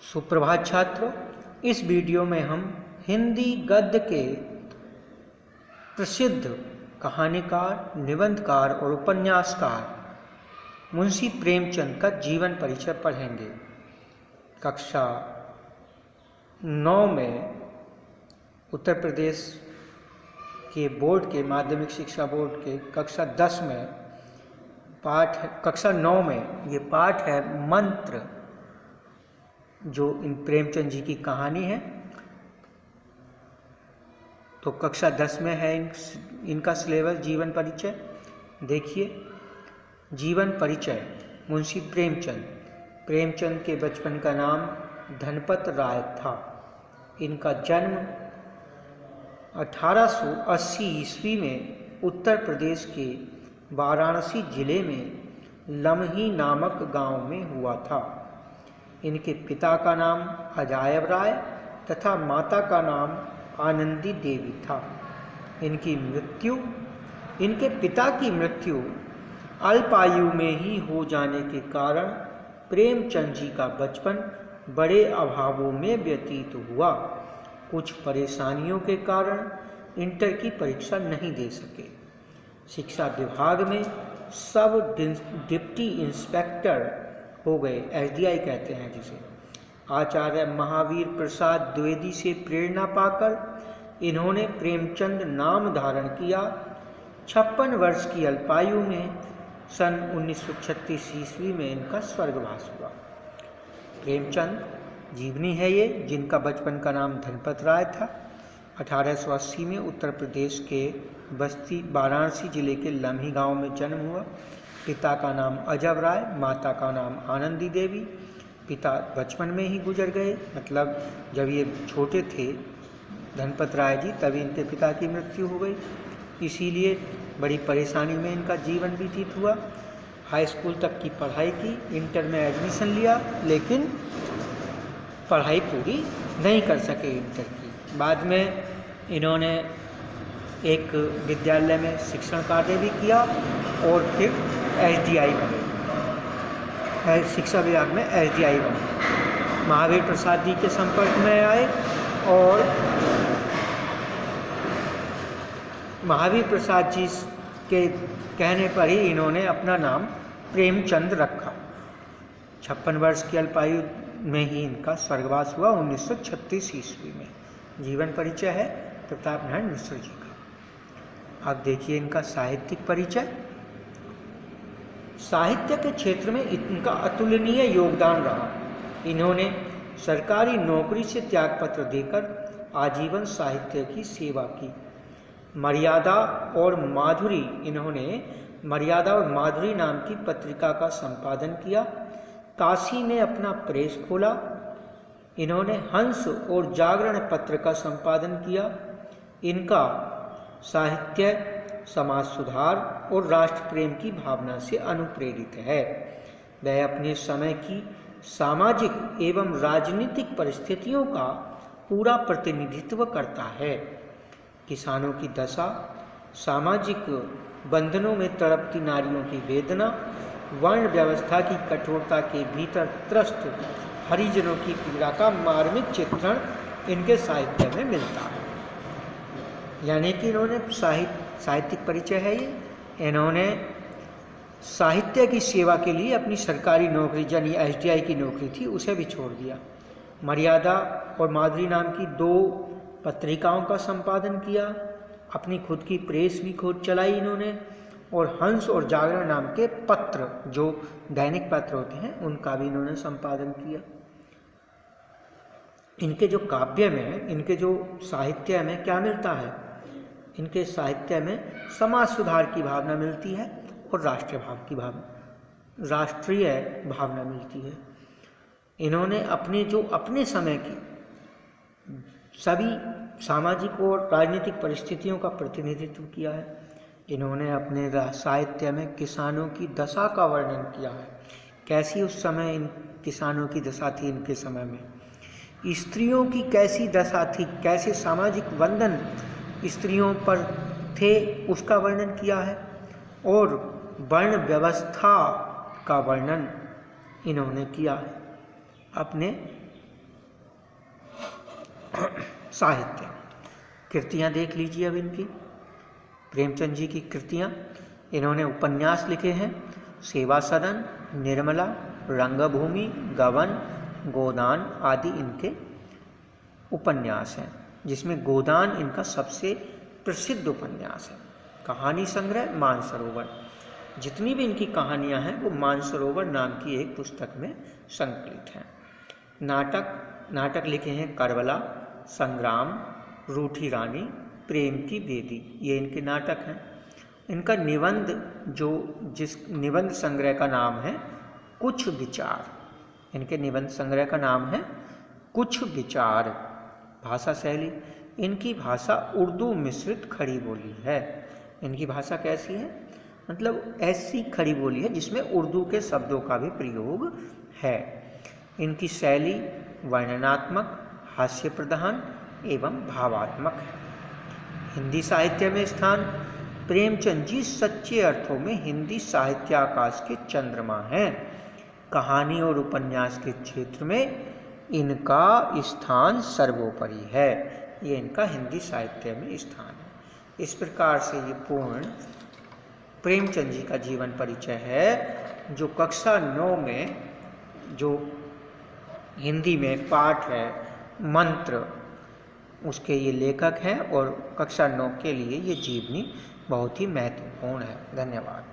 सुप्रभात छात्रों, इस वीडियो में हम हिंदी गद्य के प्रसिद्ध कहानीकार, निबंधकार और उपन्यासकार मुंशी प्रेमचंद का जीवन परिचय पढ़ेंगे। कक्षा 9 में उत्तर प्रदेश के बोर्ड के माध्यमिक शिक्षा बोर्ड के कक्षा 10 में पाठ है, कक्षा 9 में ये पाठ है मंत्र, जो इन प्रेमचंद जी की कहानी है। तो कक्षा 10 में है इनका सिलेबस जीवन परिचय। देखिए, जीवन परिचय। मुंशी प्रेमचंद के बचपन का नाम धनपत राय था। इनका जन्म 1880 ईस्वी में उत्तर प्रदेश के वाराणसी जिले में लम्ही नामक गांव में हुआ था। इनके पिता का नाम अजायब राय तथा माता का नाम आनंदी देवी था। इनके पिता की मृत्यु अल्पायु में ही हो जाने के कारण प्रेमचंद जी का बचपन बड़े अभावों में व्यतीत हुआ। कुछ परेशानियों के कारण इंटर की परीक्षा नहीं दे सके। शिक्षा विभाग में सब डिप्टी इंस्पेक्टर हो गए, एसडीआई कहते हैं जिसे। आचार्य महावीर प्रसाद द्विवेदी से प्रेरणा पाकर इन्होंने प्रेमचंद नाम धारण किया। 56 वर्ष की अल्पायु में सन 1936 ईस्वी में इनका स्वर्गवास हुआ। प्रेमचंद जीवनी है ये, जिनका बचपन का नाम धनपत राय था। 1880 में उत्तर प्रदेश के बस्ती वाराणसी जिले के लम्ही गांव में जन्म हुआ। पिता का नाम अजब राय, माता का नाम आनंदी देवी। पिता बचपन में ही गुजर गए, मतलब जब ये छोटे थे धनपत राय जी, तभी इनके पिता की मृत्यु हो गई। इसीलिए बड़ी परेशानी में इनका जीवन व्यतीत हुआ। हाई स्कूल तक की पढ़ाई की, इंटर में एडमिशन लिया, लेकिन पढ़ाई पूरी नहीं कर सके इंटर की। बाद में इन्होंने एक विद्यालय में शिक्षण कार्य भी किया और फिर एसडीआई बने, शिक्षा विभाग में एसडीआई बने। महावीर प्रसाद जी के संपर्क में आए और महावीर प्रसाद जी के कहने पर ही इन्होंने अपना नाम प्रेमचंद रखा। 56 वर्ष की अल्पायु में ही इनका स्वर्गवास हुआ 1936 ईस्वी में। जीवन परिचय है प्रताप नारायण मिश्र जी का। अब देखिए इनका साहित्यिक परिचय। साहित्य के क्षेत्र में इनका अतुलनीय योगदान रहा। इन्होंने सरकारी नौकरी से त्यागपत्र देकर आजीवन साहित्य की सेवा की। मर्यादा और माधुरी नाम की पत्रिका का संपादन किया। काशी में अपना प्रेस खोला। इन्होंने हंस और जागरण पत्र का संपादन किया। इनका साहित्य समाज सुधार और राष्ट्र प्रेम की भावना से अनुप्रेरित है। वह अपने समय की सामाजिक एवं राजनीतिक परिस्थितियों का पूरा प्रतिनिधित्व करता है। किसानों की दशा, सामाजिक बंधनों में तड़पती नारियों की वेदना, वर्ण व्यवस्था की कठोरता के भीतर त्रस्त हरिजनों की पीड़ा का मार्मिक चित्रण इनके साहित्य में मिलता है। यानी कि इन्होंने साहित्यिक परिचय है ये। इन्होंने साहित्य की सेवा के लिए अपनी सरकारी नौकरी, यानी एसडीआई की नौकरी थी, उसे भी छोड़ दिया। मर्यादा और माधुरी नाम की 2 पत्रिकाओं का संपादन किया। अपनी खुद की प्रेस भी खुद चलाई इन्होंने, और हंस और जागरण नाम के पत्र, जो दैनिक पत्र होते हैं, उनका भी इन्होंने संपादन किया। इनके जो काव्य में, इनके जो साहित्य में क्या मिलता है? इनके साहित्य में समाज सुधार की भावना मिलती है और राष्ट्रीय भावना मिलती है। इन्होंने अपने समय की सभी सामाजिक और राजनीतिक परिस्थितियों का प्रतिनिधित्व किया है। इन्होंने अपने साहित्य में किसानों की दशा का वर्णन किया है। कैसी उस समय इन किसानों की दशा थी, इनके समय में स्त्रियों की कैसी दशा थी, कैसे सामाजिक बंधन स्त्रियों पर थे, उसका वर्णन किया है। और वर्ण व्यवस्था का वर्णन इन्होंने किया है अपने साहित्य। कृतियाँ देख लीजिए अब इनकी, प्रेमचंद जी की कृतियाँ। इन्होंने उपन्यास लिखे हैं, सेवा सदन, निर्मला, रंगभूमि, गबन, गोदान आदि इनके उपन्यास हैं, जिसमें गोदान इनका सबसे प्रसिद्ध उपन्यास है। कहानी संग्रह मानसरोवर, जितनी भी इनकी कहानियां हैं वो मानसरोवर नाम की एक पुस्तक में संकलित हैं। नाटक लिखे हैं करबला, संग्राम, रूठी रानी, प्रेम की बेदी, ये इनके नाटक हैं। इनका निबंध जिस निबंध संग्रह का नाम है कुछ विचार, इनके निबंध संग्रह का नाम है कुछ विचार। भाषा शैली, इनकी भाषा उर्दू मिश्रित खड़ी बोली है। इनकी भाषा कैसी है? मतलब ऐसी खड़ी बोली है जिसमें उर्दू के शब्दों का भी प्रयोग है। इनकी शैली वर्णनात्मक, हास्य प्रधान एवं भावात्मक है। हिंदी साहित्य में स्थान, प्रेमचंद जी सच्चे अर्थों में हिंदी साहित्याकाश के चंद्रमा हैं। कहानी और उपन्यास के क्षेत्र में इनका स्थान सर्वोपरि है। ये इनका हिंदी साहित्य में स्थान है। इस प्रकार से ये पूर्ण प्रेमचंद जी का जीवन परिचय है, जो कक्षा 9 में जो हिंदी में पाठ है मंत्र, उसके ये लेखक हैं और कक्षा 9 के लिए ये जीवनी बहुत ही महत्वपूर्ण है। धन्यवाद।